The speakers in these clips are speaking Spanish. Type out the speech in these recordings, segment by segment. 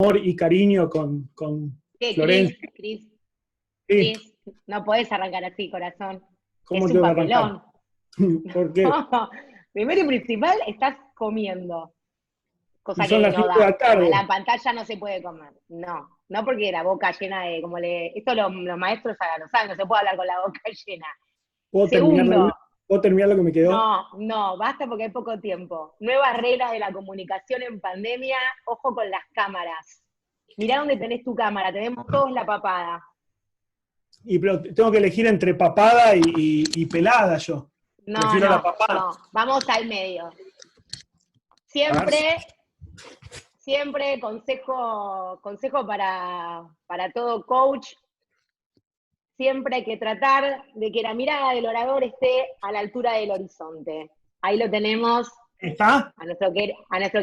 amor y cariño con ¿Qué, Florencia. Sí, Cris, no podés arrancar así, corazón. ¿cómo Es un tengo que arrancar? papelón. ¿Por qué? No, primero y principal, estás comiendo, Y cosa son que las no 5 de da. la A tarde. la pantalla no se puede comer. No, no porque la boca llena de, esto los maestros lo saben, no se puede hablar con la boca llena. ¿Puedo terminar Segundo, ¿Puedo terminar lo que me quedó? no, basta porque hay poco tiempo. Nuevas reglas de la comunicación en pandemia, ojo con las cámaras. Mirá dónde tenés tu cámara, tenemos todos la papada. Pero tengo que elegir entre papada y pelada yo. No, Prefiero la no, papada. no, vamos al medio. A ver. Siempre consejo para todo coach, siempre hay que tratar de que la mirada del orador esté a la altura del horizonte. Ahí lo tenemos ¿Está? a nuestro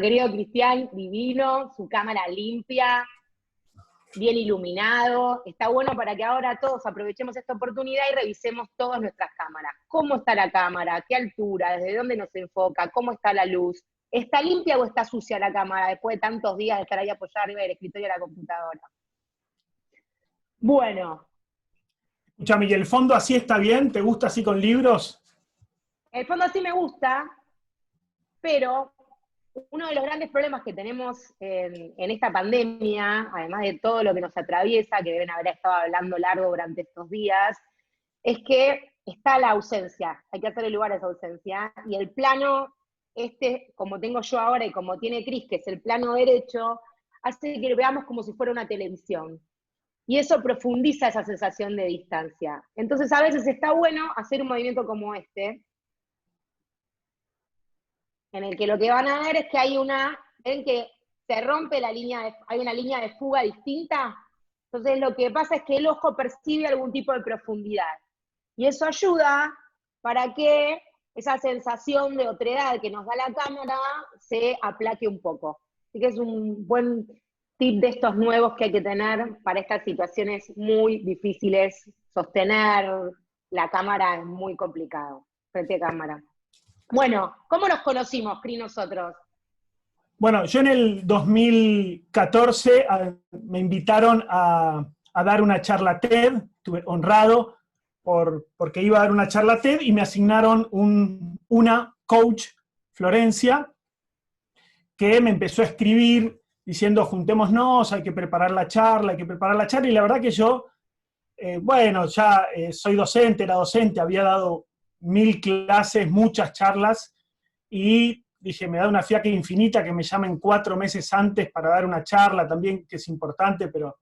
querido Cristian, divino, su cámara limpia, bien iluminado. Está bueno para que ahora todos aprovechemos esta oportunidad y revisemos todas nuestras cámaras. ¿Cómo está la cámara? ¿Qué altura? ¿Desde dónde nos enfoca? ¿Cómo está la luz? ¿Está limpia o está sucia la cámara después de tantos días de estar ahí apoyada arriba del escritorio de la computadora? Bueno, Escúchame, ¿y el fondo así está bien? ¿Te gusta así con libros? el fondo sí me gusta, pero uno de los grandes problemas que tenemos en esta pandemia, además de todo lo que nos atraviesa, que deben haber estado hablando largo durante estos días, es que está la ausencia, hay que hacerle lugar a esa ausencia, y el plano, como tengo yo ahora y como tiene Cris, que es el plano derecho, hace que lo veamos como si fuera una televisión. Y eso profundiza esa sensación de distancia. Entonces a veces está bueno hacer un movimiento como este, en el que lo que van a ver es que ven que se rompe hay una línea de fuga distinta, entonces lo que pasa es que el ojo percibe algún tipo de profundidad, y eso ayuda para que esa sensación de otredad que nos da la cámara se aplaque un poco. Así que es un buen tip de estos nuevos que hay que tener para estas situaciones muy difíciles. Sostener la cámara es muy complicado, frente a cámara. Bueno, ¿cómo nos conocimos, Cris, nosotros? Bueno, yo en el 2014 me invitaron a dar una charla TED, estuve honrado porque iba a dar una charla TED y me asignaron una coach, Florencia, que me empezó a escribir diciendo juntémonos, hay que preparar la charla, y la verdad que yo, bueno, ya soy docente, era docente, había dado 1000 clases, muchas charlas, y dije, me da una fiaca infinita que me llamen 4 meses antes para dar una charla también, que es importante, pero...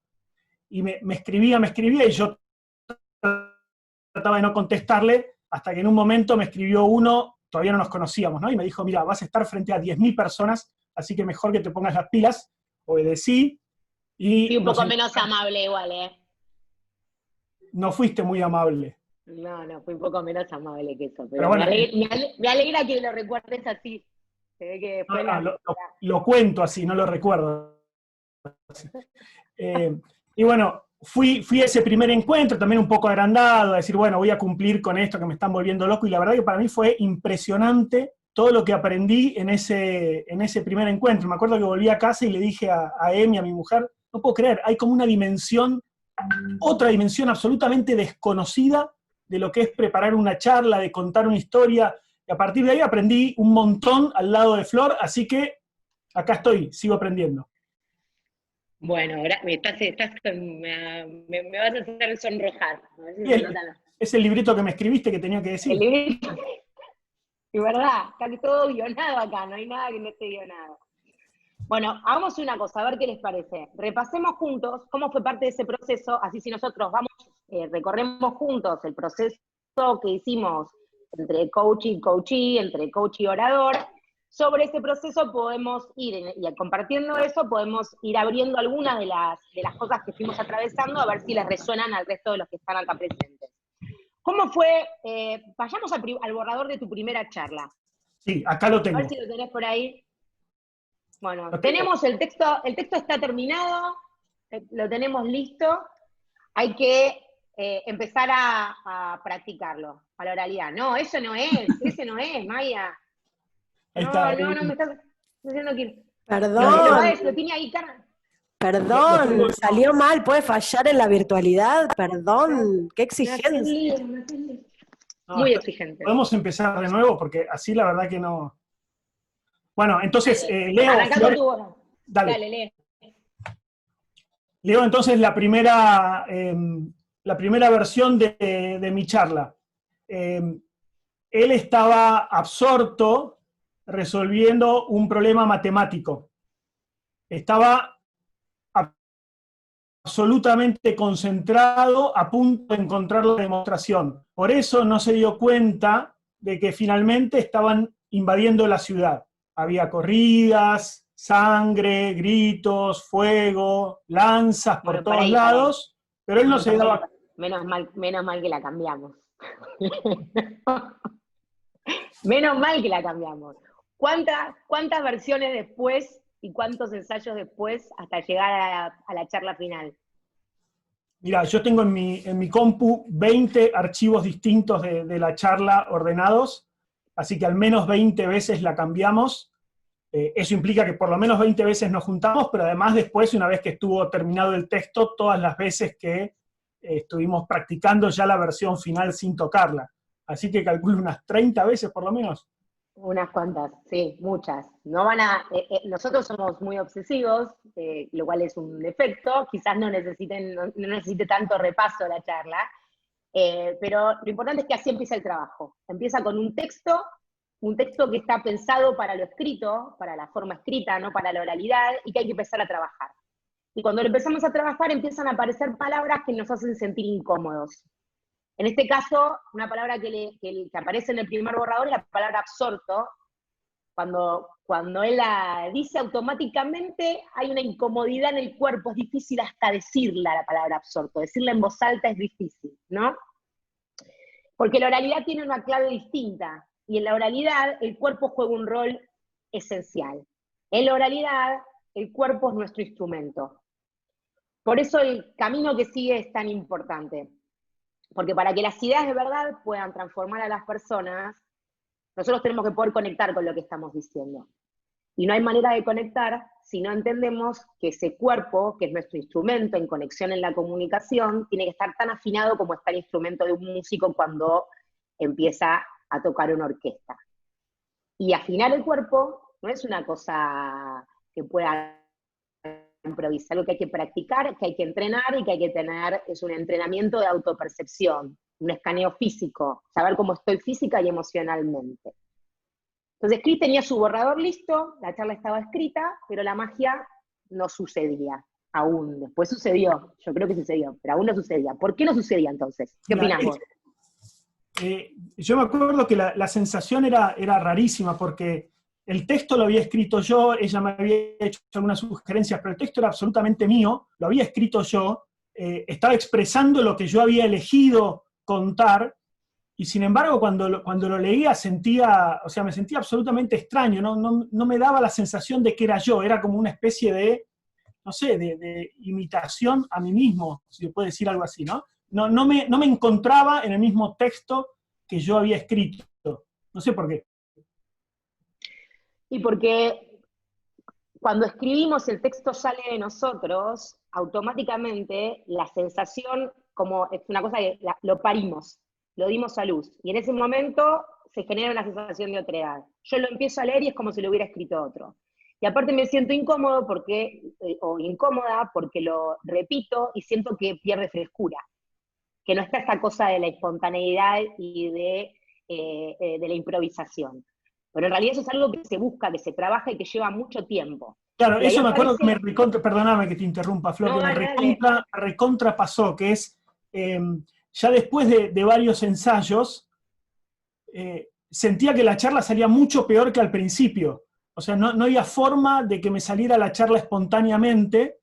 Y me escribía, y yo trataba de no contestarle, hasta que en un momento me escribió uno, todavía no nos conocíamos, ¿no? Y me dijo, mira, vas a estar frente a 10.000 personas, así que mejor que te pongas las pilas. Obedecí, Fui y un poco menos amable igual, ¿eh? no fuiste muy amable. No, fui un poco menos amable que eso, Pero pero bueno, me alegra que lo recuerdes así. Se ve que después lo cuento así, no lo recuerdo. Y bueno, fui a ese primer encuentro, también un poco agrandado, a decir, bueno, voy a cumplir con esto que me están volviendo loco, y la verdad que para mí fue impresionante todo lo que aprendí en ese primer encuentro. Me acuerdo que volví a casa y le dije a Emi, a mi mujer, no puedo creer, hay como una dimensión, otra dimensión absolutamente desconocida de lo que es preparar una charla, de contar una historia, y a partir de ahí aprendí un montón al lado de Flor, así que acá estoy, sigo aprendiendo. Bueno, ahora me vas a hacer sonrojar. A ver si Y se notan es el librito que me escribiste que tenía que el decir. librito. Y verdad, está todo guionado acá, no hay nada que no esté guionado. Bueno, hagamos una cosa, a ver qué les parece. Repasemos juntos cómo fue parte de ese proceso, así si nosotros recorremos juntos el proceso que hicimos entre coach y coachee, entre coach y orador. Sobre ese proceso podemos ir, y compartiendo eso, podemos ir abriendo algunas de las cosas que fuimos atravesando, a ver si les resuenan al resto de los que están acá presentes. ¿Cómo fue? Vayamos al borrador de tu primera charla. Sí, acá lo A ver tengo. si lo tenés por ahí. Bueno, Lo tengo. tenemos el texto está terminado, lo tenemos listo, hay que empezar a practicarlo, a la oralidad. No, ese no es, Maya. Ahí está. No, me estás diciendo que... Perdón, Lo tiene ahí, cara. Perdón, salió mal, puede fallar en la virtualidad, perdón, qué exigencia. No, Muy exigente. podemos empezar de nuevo, porque así la verdad que no... Bueno, entonces, Leo, Arrancá con tu voz. dale. Dale, Leo. Leo, entonces la primera versión de mi charla. Él estaba absorto resolviendo un problema matemático. Estaba absolutamente concentrado a punto de encontrar la demostración. Por eso no se dio cuenta de que finalmente estaban invadiendo la ciudad. Había corridas, sangre, gritos, fuego, lanzas por todos lados, pero él no se daba... Menos mal que la cambiamos. Menos mal que la cambiamos. ¿Cuántas versiones después y cuántos ensayos después hasta llegar a la charla final? Mira, yo tengo en mi compu 20 archivos distintos de la charla ordenados, así que al menos 20 veces la cambiamos. Eso implica que por lo menos 20 veces nos juntamos, pero además después, una vez que estuvo terminado el texto, todas las veces que estuvimos practicando ya la versión final sin tocarla. Así que calculo unas 30 veces por lo menos. Unas cuantas, sí, muchas. Nosotros somos muy obsesivos, lo cual es un defecto, quizás no necesite tanto repaso la charla, pero lo importante es que así empieza el trabajo. Empieza con un texto que está pensado para lo escrito, para la forma escrita, no para la oralidad, y que hay que empezar a trabajar. Y cuando lo empezamos a trabajar empiezan a aparecer palabras que nos hacen sentir incómodos. En este caso, una palabra que aparece en el primer borrador es la palabra absorto. Cuando él la dice automáticamente, hay una incomodidad en el cuerpo, es difícil hasta decirla la palabra absorto, decirla en voz alta es difícil, ¿no? Porque la oralidad tiene una clave distinta, y en la oralidad el cuerpo juega un rol esencial. En la oralidad, el cuerpo es nuestro instrumento. Por eso el camino que sigue es tan importante. Porque para que las ideas de verdad puedan transformar a las personas, nosotros tenemos que poder conectar con lo que estamos diciendo. Y no hay manera de conectar si no entendemos que ese cuerpo, que es nuestro instrumento en conexión en la comunicación, tiene que estar tan afinado como está el instrumento de un músico cuando empieza a tocar una orquesta. Y afinar el cuerpo no es una cosa que pueda improvisar, algo que hay que practicar, que hay que entrenar y que hay que tener, es un entrenamiento de autopercepción, un escaneo físico, saber cómo estoy física y emocionalmente. Entonces Chris tenía su borrador listo, la charla estaba escrita, pero la magia no sucedía aún. Después sucedió, yo creo que sucedió, pero aún no sucedía. ¿Por qué no sucedía entonces? ¿Qué opinás vos? Yo me acuerdo que la sensación era rarísima, porque el texto lo había escrito yo, ella me había hecho algunas sugerencias, pero el texto era absolutamente mío, lo había escrito yo, estaba expresando lo que yo había elegido contar, y sin embargo cuando lo leía me sentía absolutamente extraño, no me daba la sensación de que era yo, era como una especie de, no sé, de imitación a mí mismo, si se puede decir algo así, ¿no? No me encontraba en el mismo texto que yo había escrito, no sé por qué. Y porque cuando escribimos el texto sale de nosotros, automáticamente la sensación, como es una cosa que lo parimos, lo dimos a luz, y en ese momento se genera una sensación de otredad. Yo lo empiezo a leer y es como si lo hubiera escrito otro. Y aparte me siento incómodo o incómoda porque lo repito y siento que pierde frescura, que no está esta cosa de la espontaneidad y de la improvisación. Pero en realidad eso es algo que se busca, que se trabaja y que lleva mucho tiempo. Claro, y eso me acuerdo aparece... que perdóname que te interrumpa, Flor, No, que dale. recontra pasó, que es, ya después de varios ensayos, sentía que la charla salía mucho peor que al principio. O sea, no había forma de que me saliera la charla espontáneamente,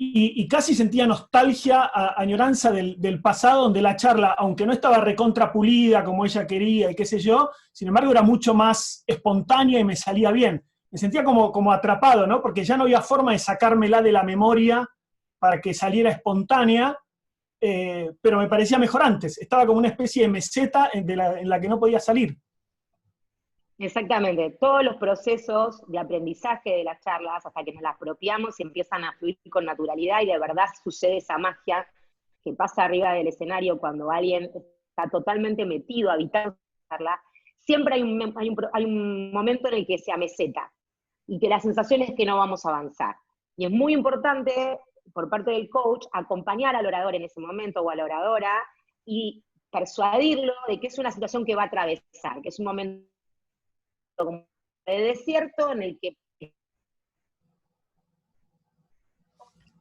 y casi sentía nostalgia, añoranza del pasado, donde la charla, aunque no estaba recontra pulida como ella quería y qué sé yo, sin embargo era mucho más espontánea y me salía bien. Me sentía como atrapado, ¿no? Porque ya no había forma de sacármela de la memoria para que saliera espontánea, pero me parecía mejor antes. Estaba como una especie de meseta en la que no podía salir. Exactamente, todos los procesos de aprendizaje de las charlas, hasta que nos las apropiamos y empiezan a fluir con naturalidad y de verdad sucede esa magia que pasa arriba del escenario cuando alguien está totalmente metido, habitando la charla, siempre hay un momento en el que se ameseta y que la sensación es que no vamos a avanzar. Y es muy importante, por parte del coach, acompañar al orador en ese momento o a la oradora y persuadirlo de que es una situación que va a atravesar, que es un momento de desierto en el que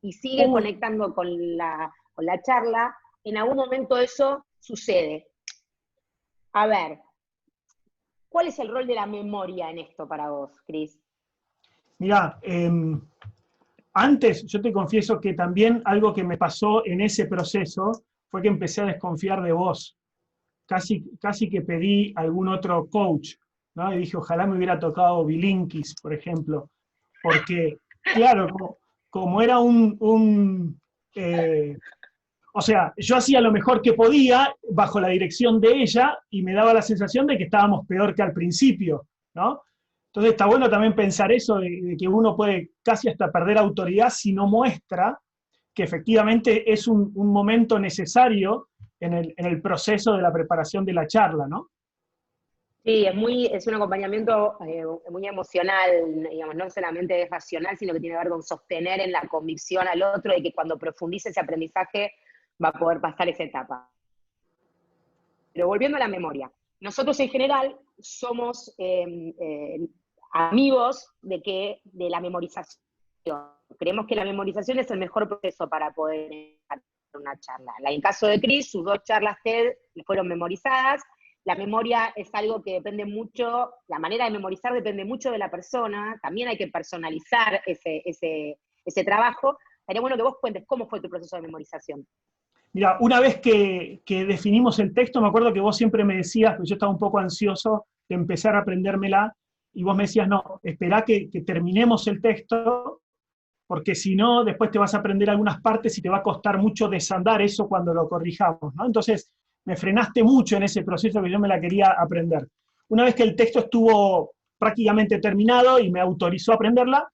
y sigue conectando con la charla, en algún momento eso sucede. A ver, ¿cuál es el rol de la memoria en esto para vos, Cris? Mirá, antes, yo te confieso que también algo que me pasó en ese proceso fue que empecé a desconfiar de vos. Casi que pedí algún otro coach, ¿no? Y dije, ojalá me hubiera tocado Bilinkis, por ejemplo, porque, claro, como era o sea, yo hacía lo mejor que podía bajo la dirección de ella y me daba la sensación de que estábamos peor que al principio, ¿no? Entonces está bueno también pensar eso, de que uno puede casi hasta perder autoridad si no muestra que efectivamente es un momento necesario en el proceso de la preparación de la charla, ¿no? Sí, es un acompañamiento muy emocional, digamos, no solamente es racional, sino que tiene que ver con sostener en la convicción al otro de que cuando profundice ese aprendizaje va a poder pasar esa etapa. Pero volviendo a la memoria, nosotros en general somos amigos de la memorización. Creemos que la memorización es el mejor proceso para poder hacer una charla. En el caso de Cris, sus 2 charlas TED fueron memorizadas. La memoria es algo que depende mucho, la manera de memorizar depende mucho de la persona, también hay que personalizar ese trabajo. Estaría bueno que vos cuentes cómo fue tu proceso de memorización. Mira, una vez que definimos el texto, me acuerdo que vos siempre me decías, que yo estaba un poco ansioso de empezar a aprendérmela, y vos me decías, no, esperá que terminemos el texto, porque si no, después te vas a aprender algunas partes y te va a costar mucho desandar eso cuando lo corrijamos, ¿no? Entonces, me frenaste mucho en ese proceso que yo me la quería aprender. Una vez que el texto estuvo prácticamente terminado y me autorizó a aprenderla,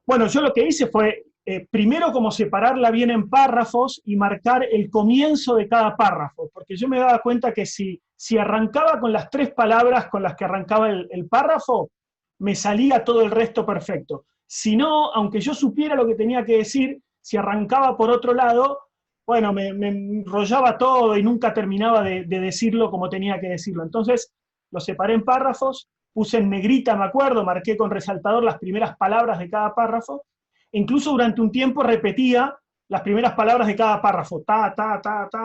bueno, yo lo que hice fue, primero como separarla bien en párrafos y marcar el comienzo de cada párrafo, porque yo me daba cuenta que si arrancaba con las 3 palabras con las que arrancaba el párrafo, me salía todo el resto perfecto. Si no, aunque yo supiera lo que tenía que decir, si arrancaba por otro lado, bueno, me enrollaba todo y nunca terminaba de decirlo como tenía que decirlo. Entonces, lo separé en párrafos, puse en negrita, me acuerdo, marqué con resaltador las primeras palabras de cada párrafo, e incluso durante un tiempo repetía las primeras palabras de cada párrafo,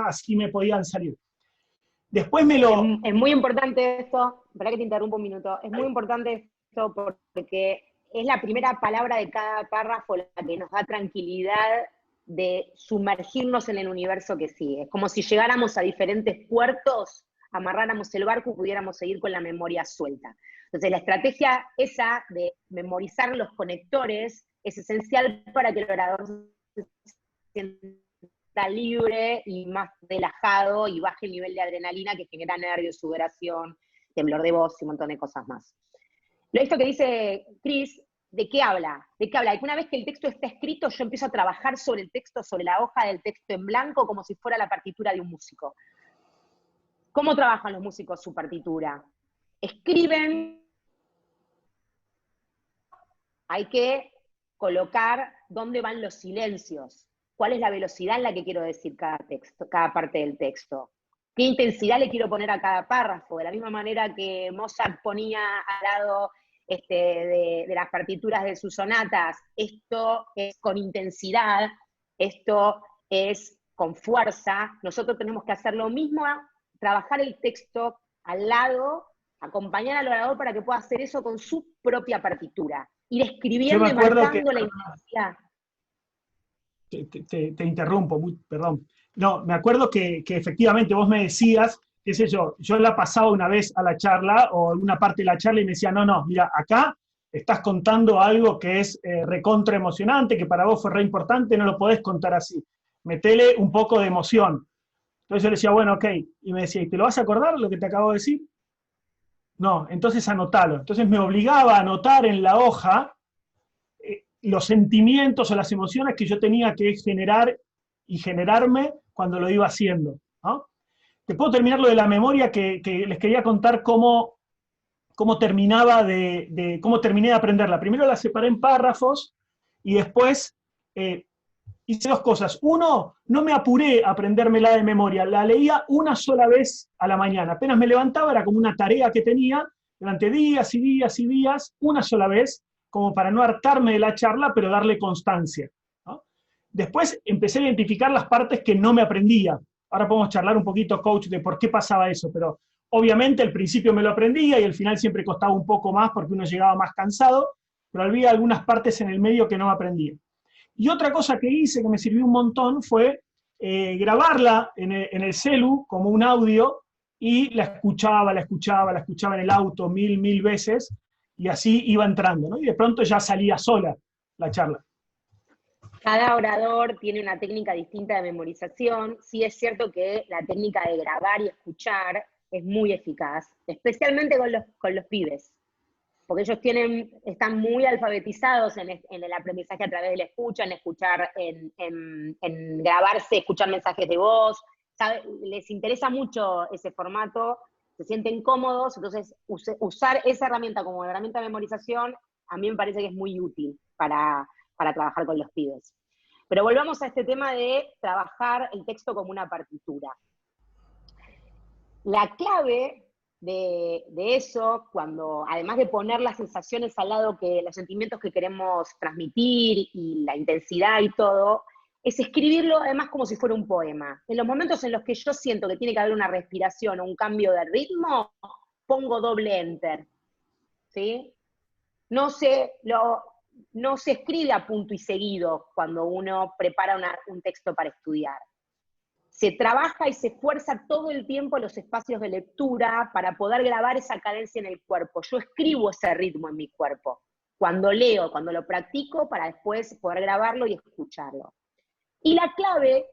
así me podían salir. Después Es muy importante esto, para que te interrumpa un minuto, es muy importante esto porque es la primera palabra de cada párrafo la que nos da tranquilidad de sumergirnos en el universo que sigue. Es como si llegáramos a diferentes puertos, amarráramos el barco y pudiéramos seguir con la memoria suelta. Entonces la estrategia esa de memorizar los conectores es esencial para que el orador se sienta libre y más relajado y baje el nivel de adrenalina que genera nervios, sudoración, temblor de voz y un montón de cosas más. Esto que dice Cris, ¿de qué habla? ¿De qué habla? De que una vez que el texto está escrito, yo empiezo a trabajar sobre el texto, sobre la hoja del texto en blanco, como si fuera la partitura de un músico. ¿Cómo trabajan los músicos su partitura? Escriben, hay que colocar dónde van los silencios, cuál es la velocidad en la que quiero decir cada texto, cada parte del texto, qué intensidad le quiero poner a cada párrafo, de la misma manera que Mozart ponía al lado de las partituras de sus sonatas, esto es con intensidad, esto es con fuerza, nosotros tenemos que hacer lo mismo, trabajar el texto al lado, acompañar al orador para que pueda hacer eso con su propia partitura, ir escribiendo y marcando la intensidad. Te interrumpo, perdón. No, me acuerdo que efectivamente vos me decías, qué sé yo la pasaba una vez a la charla o alguna parte de la charla y me decía, no, mira, acá estás contando algo que es recontra emocionante, que para vos fue re importante, no lo podés contar así. Metele un poco de emoción. Entonces yo le decía, bueno, ok. Y me decía, ¿y te lo vas a acordar lo que te acabo de decir? No, entonces anotalo. Entonces me obligaba a anotar en la hoja los sentimientos o las emociones que yo tenía que generar y generarme cuando lo iba haciendo, ¿no? Te puedo terminar lo de la memoria, que les quería contar cómo cómo terminé de aprenderla. Primero la separé en párrafos y después hice dos cosas. Uno, no me apuré a aprendérmela de memoria, la leía una sola vez a la mañana. Apenas me levantaba, era como una tarea que tenía durante días y días y días, una sola vez, como para no hartarme de la charla, pero darle constancia, ¿no? Después empecé a identificar las partes que no me aprendía. Ahora podemos charlar un poquito, coach, de por qué pasaba eso, pero obviamente al principio me lo aprendía y al final siempre costaba un poco más porque uno llegaba más cansado, pero había algunas partes en el medio que no aprendía. Y otra cosa que hice que me sirvió un montón fue grabarla en el celu como un audio y la escuchaba en el auto mil veces y así iba entrando, ¿no? Y de pronto ya salía sola la charla. Cada orador tiene una técnica distinta de memorización. Sí es cierto que la técnica de grabar y escuchar es muy eficaz, especialmente con los pibes, porque ellos están muy alfabetizados en el aprendizaje a través de la escucha, en escuchar, en grabarse, escuchar mensajes de voz, les interesa mucho ese formato, se sienten cómodos, entonces usar esa herramienta como herramienta de memorización a mí me parece que es muy útil para trabajar con los pibes. Pero volvamos a este tema de trabajar el texto como una partitura. La clave de eso, cuando además de poner las sensaciones al lado, los sentimientos que queremos transmitir y la intensidad y todo, es escribirlo además como si fuera un poema. En los momentos en los que yo siento que tiene que haber una respiración o un cambio de ritmo, pongo doble enter, ¿sí? No se escribe a punto y seguido cuando uno prepara un texto para estudiar. Se trabaja y se esfuerza todo el tiempo los espacios de lectura para poder grabar esa cadencia en el cuerpo. Yo escribo ese ritmo en mi cuerpo. Cuando leo, cuando lo practico, para después poder grabarlo y escucharlo. Y la clave,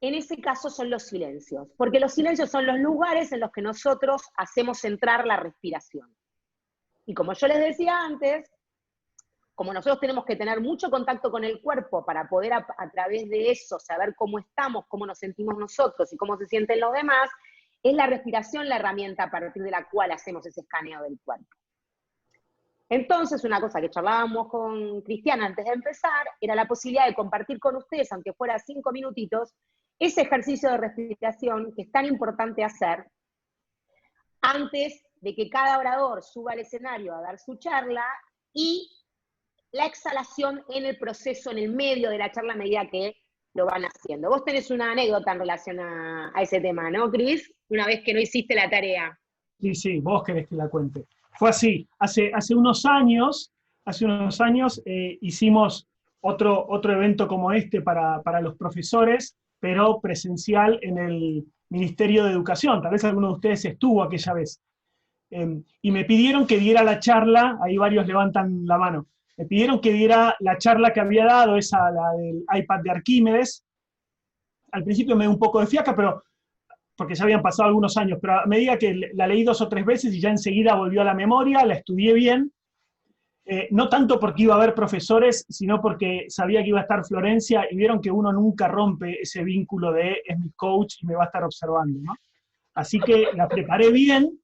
en ese caso, son los silencios, porque los silencios son los lugares en los que nosotros hacemos entrar la respiración. Y como yo les decía antes, como nosotros tenemos que tener mucho contacto con el cuerpo para poder a través de eso saber cómo estamos, cómo nos sentimos nosotros y cómo se sienten los demás, es la respiración la herramienta a partir de la cual hacemos ese escaneo del cuerpo. Entonces, una cosa que charlábamos con Cristiana antes de empezar, era la posibilidad de compartir con ustedes, aunque fuera 5 minutitos, ese ejercicio de respiración que es tan importante hacer antes de que cada orador suba al escenario a dar su charla y la exhalación en el proceso, en el medio de la charla a medida que lo van haciendo. Vos tenés una anécdota en relación a ese tema, ¿no, Cris? Una vez que no hiciste la tarea. Sí, vos querés que la cuente. Fue así, hace unos años hicimos otro evento como este para los profesores, pero presencial en el Ministerio de Educación. Tal vez alguno de ustedes estuvo aquella vez. Y me pidieron que diera la charla, ahí varios levantan la mano, me pidieron que diera la charla que había dado, la del iPad de Arquímedes. Al principio me dio un poco de fiaca, pero porque ya habían pasado algunos años, pero a medida que la leí 2 o 3 veces y ya enseguida volvió a la memoria, la estudié bien, no tanto porque iba a haber profesores, sino porque sabía que iba a estar Florencia, y vieron que uno nunca rompe ese vínculo de es mi coach y me va a estar observando, ¿no? Así que la preparé bien,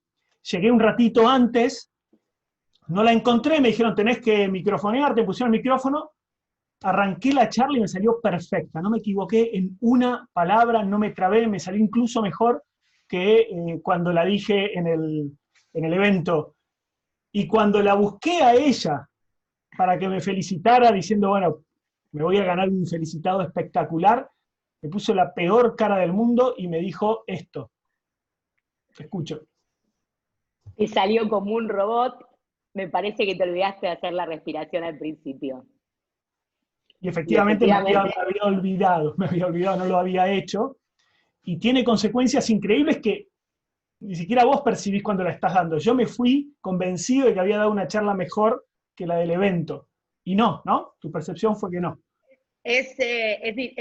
llegué un ratito antes, no la encontré, me dijeron tenés que microfonear, te pusieron el micrófono, arranqué la charla y me salió perfecta, no me equivoqué en una palabra, no me trabé, me salió incluso mejor que cuando la dije en el evento. Y cuando la busqué a ella para que me felicitara diciendo, bueno, me voy a ganar un felicitado espectacular, me puso la peor cara del mundo y me dijo esto. Te escucho. Y salió como un robot. Me parece que te olvidaste de hacer la respiración al principio. Y efectivamente, me había olvidado, no lo había hecho, y tiene consecuencias increíbles que ni siquiera vos percibís cuando la estás dando. Yo me fui convencido de que había dado una charla mejor que la del evento, y no, ¿no? Tu percepción fue que no. Es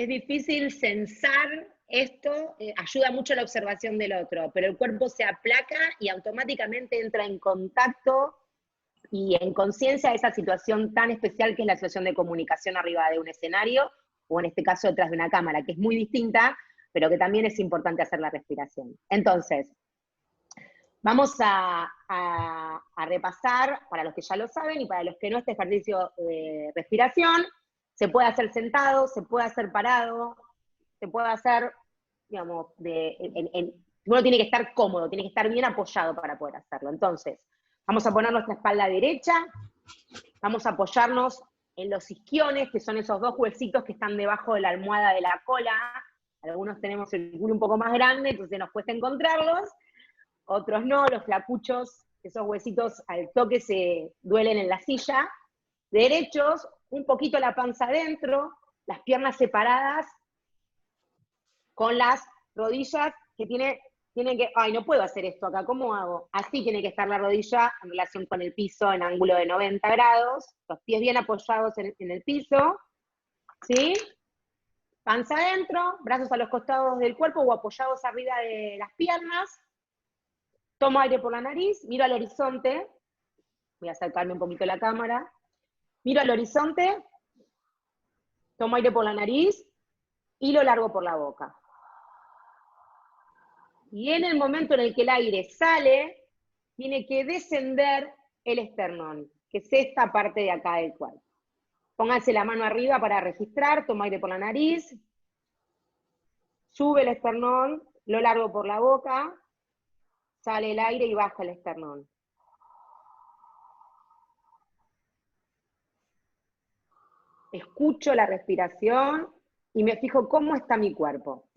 difícil censar esto ayuda mucho a la observación del otro, pero el cuerpo se aplaca y automáticamente entra en contacto y en conciencia de esa situación tan especial que es la situación de comunicación arriba de un escenario, o en este caso detrás de una cámara, que es muy distinta, pero que también es importante hacer la respiración. Entonces, vamos a repasar, para los que ya lo saben y para los que no, este ejercicio de respiración. Se puede hacer sentado, se puede hacer parado, se puede hacer, digamos, uno tiene que estar cómodo, tiene que estar bien apoyado para poder hacerlo. Entonces, vamos a poner nuestra espalda derecha, vamos a apoyarnos en los isquiones, que son esos dos huesitos que están debajo de la almohada de la cola. Algunos tenemos el culo un poco más grande, entonces nos cuesta encontrarlos, otros no, los flacuchos, esos huesitos al toque se duelen en la silla. Derechos, un poquito la panza adentro, las piernas separadas, con las rodillas que tienen que, ay, no puedo hacer esto acá, ¿cómo hago? Así tiene que estar la rodilla en relación con el piso en ángulo de 90 grados, los pies bien apoyados en el piso, ¿sí? Panza adentro, brazos a los costados del cuerpo o apoyados arriba de las piernas. Tomo aire por la nariz, miro al horizonte, voy a acercarme un poquito la cámara, miro al horizonte, tomo aire por la nariz y lo largo por la boca. Y en el momento en el que el aire sale, tiene que descender el esternón, que es esta parte de acá del cuerpo. Pónganse la mano arriba para registrar, tomo aire por la nariz, sube el esternón, lo largo por la boca, sale el aire y baja el esternón. Escucho la respiración y me fijo cómo está mi cuerpo.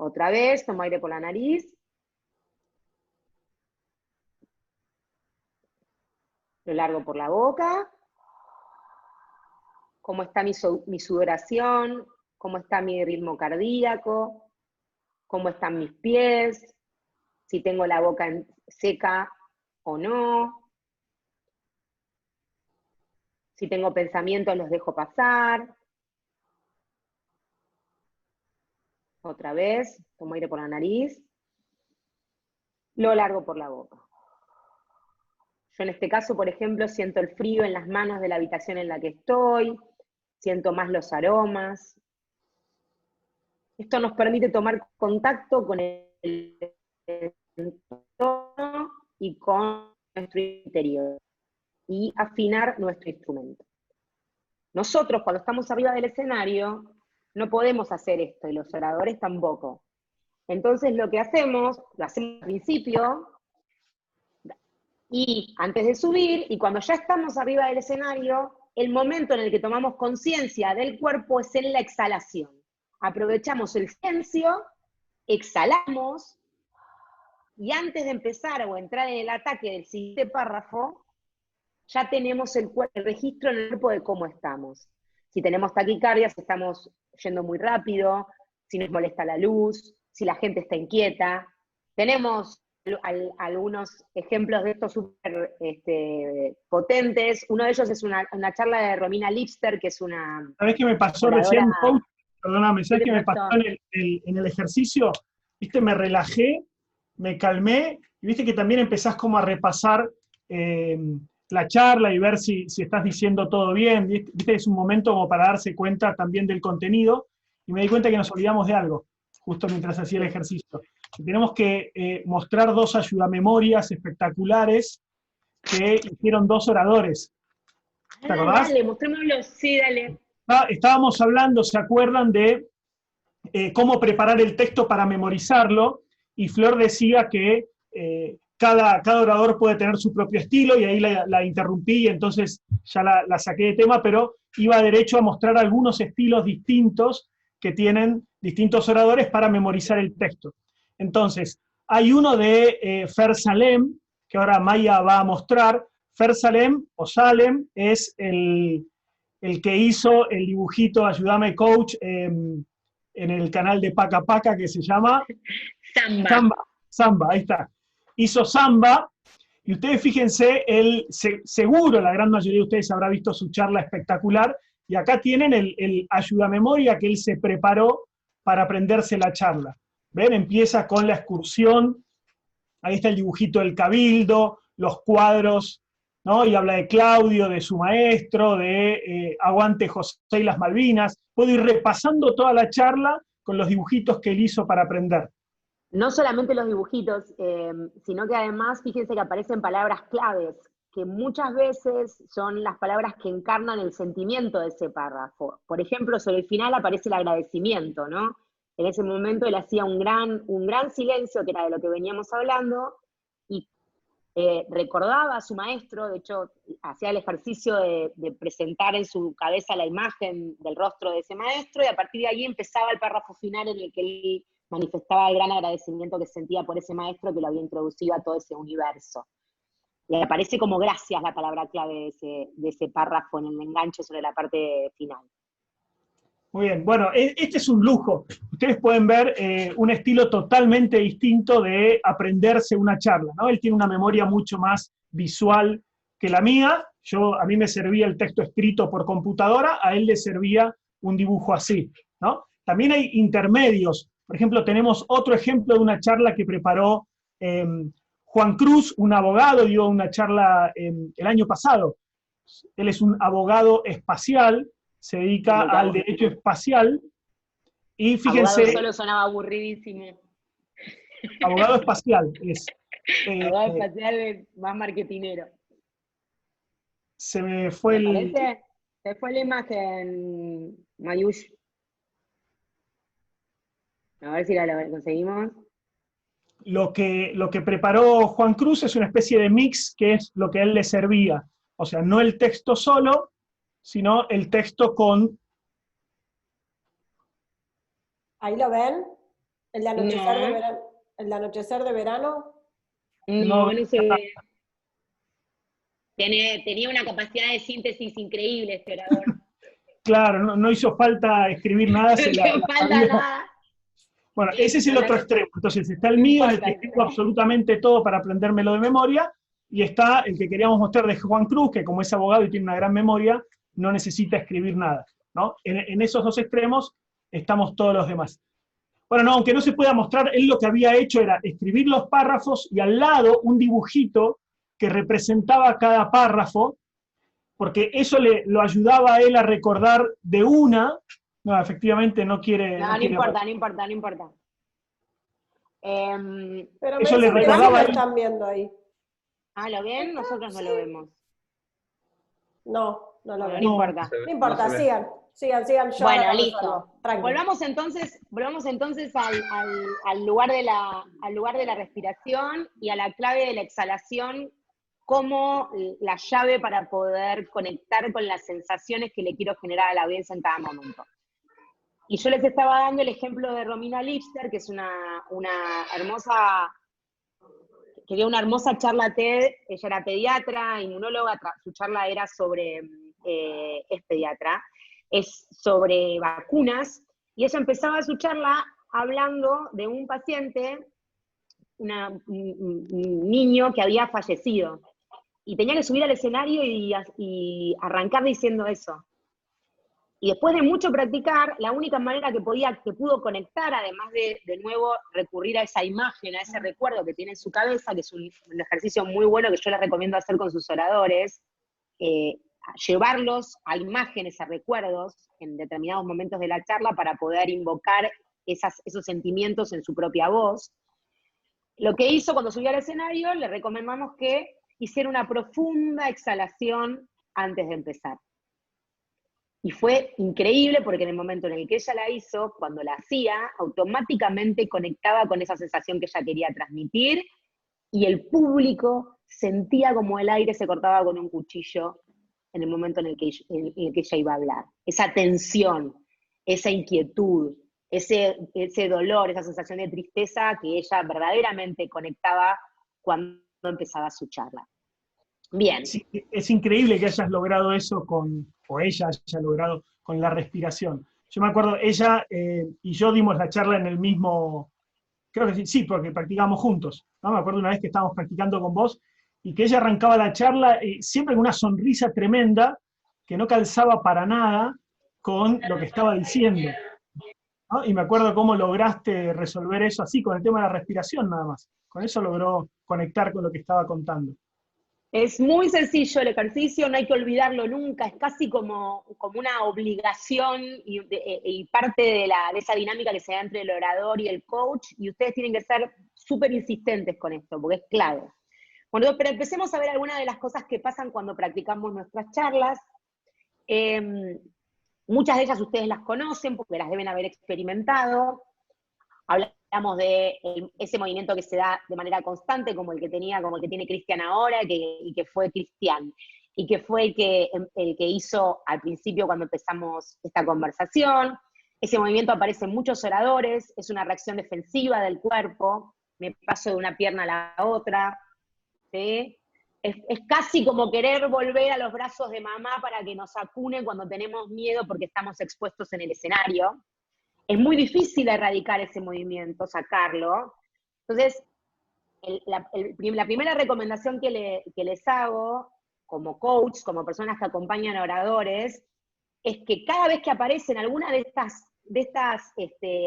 Otra vez, tomo aire por la nariz. Lo largo por la boca. Cómo está mi sudoración, cómo está mi ritmo cardíaco, cómo están mis pies, si tengo la boca seca o no. Si tengo pensamientos, los dejo pasar. Otra vez, tomo aire por la nariz. Lo largo por la boca. Yo en este caso, por ejemplo, siento el frío en las manos de la habitación en la que estoy, siento más los aromas. Esto nos permite tomar contacto con el entorno y con nuestro interior, y afinar nuestro instrumento. Nosotros, cuando estamos arriba del escenario, no podemos hacer esto, y los oradores tampoco. Entonces lo hacemos al principio, y antes de subir, y cuando ya estamos arriba del escenario, el momento en el que tomamos conciencia del cuerpo es en la exhalación. Aprovechamos el silencio, exhalamos, y antes de empezar o entrar en el ataque del siguiente párrafo, ya tenemos el registro en el cuerpo de cómo estamos. Si tenemos taquicardia, si estamos yendo muy rápido, si nos molesta la luz, si la gente está inquieta. Tenemos algunos ejemplos de estos súper potentes. Uno de ellos es una charla de Romina Lipster, que es una... ¿Sabés qué me pasó oradora... recién, coach? Perdóname, ¿sabés qué me pasó en el ejercicio? Viste, me relajé, me calmé, y viste que también empezás como a repasar la charla y ver si estás diciendo todo bien. Viste, es un momento como para darse cuenta también del contenido, y me di cuenta que nos olvidamos de algo, justo mientras hacía el ejercicio. Y tenemos que mostrar dos ayudamemorias espectaculares que hicieron dos oradores. ¿Te acordás? Dale, mostrémoslo, sí, dale. Estábamos hablando, ¿se acuerdan de cómo preparar el texto para memorizarlo? Y Flor decía que cada orador puede tener su propio estilo, y ahí la interrumpí, y entonces ya la saqué de tema, pero iba derecho a mostrar algunos estilos distintos que tienen distintos oradores para memorizar el texto. Entonces, hay uno de Fer Salem, que ahora Maya va a mostrar. Fer Salem, o Salem, es el que hizo el dibujito Ayúdame Coach en el canal de Paca Paca, que se llama Samba, ahí está. Hizo Samba, y ustedes fíjense, seguro la gran mayoría de ustedes habrá visto su charla espectacular, y acá tienen el ayudamemoria que él se preparó para aprenderse la charla. ¿Ven? Empieza con la excursión, ahí está el dibujito del cabildo, los cuadros, ¿no? Y habla de Claudio, de su maestro, de Aguante José y las Malvinas. Puedo ir repasando toda la charla con los dibujitos que él hizo para aprender. No solamente los dibujitos, sino que además, fíjense que aparecen palabras claves, que muchas veces son las palabras que encarnan el sentimiento de ese párrafo. Por ejemplo, sobre el final aparece el agradecimiento, ¿no? En ese momento él hacía un gran silencio, que era de lo que veníamos hablando, y recordaba a su maestro. De hecho, hacía el ejercicio de presentar en su cabeza la imagen del rostro de ese maestro, y a partir de allí empezaba el párrafo final en el que él manifestaba el gran agradecimiento que sentía por ese maestro que lo había introducido a todo ese universo. Y aparece como gracias la palabra clave de ese párrafo en el enganche sobre la parte final. Muy bien, bueno, este es un lujo. Ustedes pueden ver un estilo totalmente distinto de aprenderse una charla, ¿no? Él tiene una memoria mucho más visual que la mía. A mí me servía el texto escrito por computadora, a él le servía un dibujo así, ¿no? También hay intermedios. Por ejemplo, tenemos otro ejemplo de una charla que preparó Juan Cruz, un abogado, dio una charla el año pasado. Él es un abogado espacial, se dedica al derecho espacial, y fíjense... Abogado solo sonaba aburridísimo. Abogado espacial es... Abogado espacial es más marketinero. Se me fue el... Se fue la imagen, Mayush. A ver si la conseguimos. Lo que preparó Juan Cruz es una especie de mix, que es lo que a él le servía. O sea, no el texto solo, sino el texto con... ¿Ahí lo ven? ¿El de anochecer, de verano? ¿El de anochecer de verano? No se ve. Tenía una capacidad de síntesis increíble este orador. Claro, no hizo falta escribir nada. No hizo falta nada. Bueno, ese es el otro extremo. Entonces está el mío, en el que escribo absolutamente todo para aprendérmelo de memoria, y está el que queríamos mostrar de Juan Cruz, que como es abogado y tiene una gran memoria, no necesita escribir nada, ¿no? En esos dos extremos estamos todos los demás. Bueno, no, aunque no se pueda mostrar, él lo que había hecho era escribir los párrafos y al lado un dibujito que representaba cada párrafo, porque eso lo ayudaba a él a recordar de una. No, efectivamente no quiere... No importa. Pero eso me le dicen que sí lo recordaba están viendo ahí. Ah, ¿lo ven? Nosotros no lo vemos. No lo ven. No importa. No importa, sigan. Yo bueno, listo. Volvamos entonces al lugar de la respiración y a la clave de la exhalación como la llave para poder conectar con las sensaciones que le quiero generar a la audiencia en cada momento. Y yo les estaba dando el ejemplo de Romina Lipster, que es una hermosa, que dio una hermosa charla TED. Ella era pediatra, inmunóloga, su charla era sobre, es pediatra, es sobre vacunas, y ella empezaba su charla hablando de un paciente, un niño que había fallecido, y tenía que subir al escenario y arrancar diciendo eso. Y después de mucho practicar, la única manera que pudo conectar, además de nuevo recurrir a esa imagen, a ese recuerdo que tiene en su cabeza, que es un ejercicio muy bueno que yo les recomiendo hacer con sus oradores, llevarlos a imágenes, a recuerdos, en determinados momentos de la charla para poder invocar esos sentimientos en su propia voz. Lo que hizo cuando subió al escenario, le recomendamos que hiciera una profunda exhalación antes de empezar. Y fue increíble porque en el momento en el que ella la hizo, cuando la hacía, automáticamente conectaba con esa sensación que ella quería transmitir, y el público sentía como el aire se cortaba con un cuchillo en el momento en el que ella iba a hablar. Esa tensión, esa inquietud, ese dolor, esa sensación de tristeza que ella verdaderamente conectaba cuando empezaba su charla. Bien. Sí, es increíble que hayas logrado eso ella haya logrado con la respiración. Yo me acuerdo, ella y yo dimos la charla en el mismo, creo que sí, porque practicamos juntos, ¿no? Me acuerdo una vez que estábamos practicando con vos, y que ella arrancaba la charla siempre con una sonrisa tremenda, que no calzaba para nada con lo que estaba diciendo. ¿no? Y me acuerdo cómo lograste resolver eso así, con el tema de la respiración nada más. Con eso logró conectar con lo que estaba contando. Es muy sencillo el ejercicio, no hay que olvidarlo nunca, es casi como una obligación y parte de esa dinámica que se da entre el orador y el coach, y ustedes tienen que ser súper insistentes con esto, porque es clave. Bueno, pero empecemos a ver algunas de las cosas que pasan cuando practicamos nuestras charlas. Muchas de ellas ustedes las conocen porque las deben haber experimentado. Hablamos de ese movimiento que se da de manera constante, como el que tiene Cristian ahora, y que fue Cristian, y que fue el que hizo al principio cuando empezamos esta conversación. Ese movimiento aparece en muchos oradores, es una reacción defensiva del cuerpo, me paso de una pierna a la otra, ¿sí? Es casi como querer volver a los brazos de mamá para que nos acune cuando tenemos miedo porque estamos expuestos en el escenario. Es muy difícil erradicar ese movimiento, sacarlo. Entonces, la primera recomendación que les hago, como coach, como personas que acompañan a oradores, es que cada vez que aparecen alguna de estas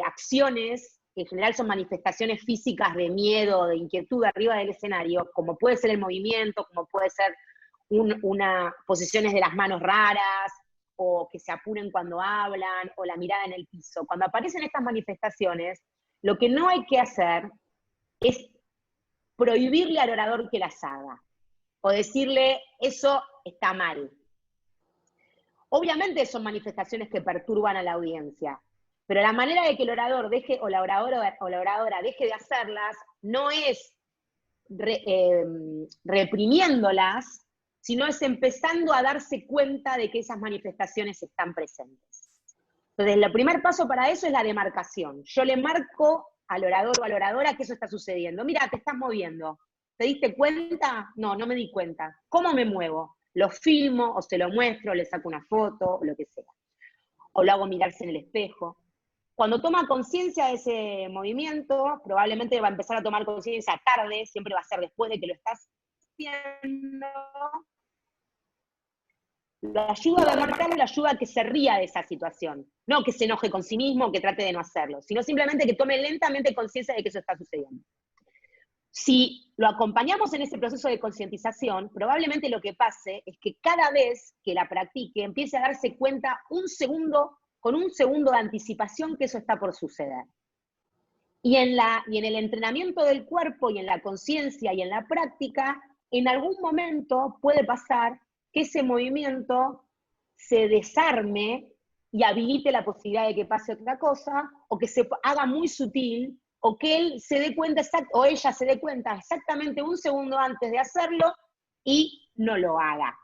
acciones, que en general son manifestaciones físicas de miedo, de inquietud arriba del escenario, como puede ser el movimiento, como puede ser posiciones de las manos raras, o que se apuren cuando hablan, o la mirada en el piso. Cuando aparecen estas manifestaciones, lo que no hay que hacer es prohibirle al orador que las haga, o decirle, eso está mal. Obviamente son manifestaciones que perturban a la audiencia, pero la manera de que el orador deje, o la oradora deje de hacerlas, no es reprimiéndolas, sino es empezando a darse cuenta de que esas manifestaciones están presentes. Entonces, el primer paso para eso es la demarcación. Yo le marco al orador o a la oradora que eso está sucediendo. Mira, te estás moviendo. ¿Te diste cuenta? No, no me di cuenta. ¿Cómo me muevo? Lo filmo, o se lo muestro, le saco una foto, o lo que sea. O lo hago mirarse en el espejo. Cuando toma conciencia de ese movimiento, probablemente va a empezar a tomar conciencia tarde, siempre va a ser después de que lo estás haciendo. La ayuda a demarcarlo, la ayuda a que se ría de esa situación. No que se enoje con sí mismo, que trate de no hacerlo, sino simplemente que tome lentamente conciencia de que eso está sucediendo. Si lo acompañamos en ese proceso de concientización, probablemente lo que pase es que cada vez que la practique, empiece a darse cuenta con un segundo de anticipación que eso está por suceder. Y en el entrenamiento del cuerpo, y en la conciencia, y en la práctica, en algún momento puede pasar que ese movimiento se desarme y habilite la posibilidad de que pase otra cosa, o que se haga muy sutil, o que él se dé cuenta, o ella se dé cuenta exactamente un segundo antes de hacerlo y no lo haga.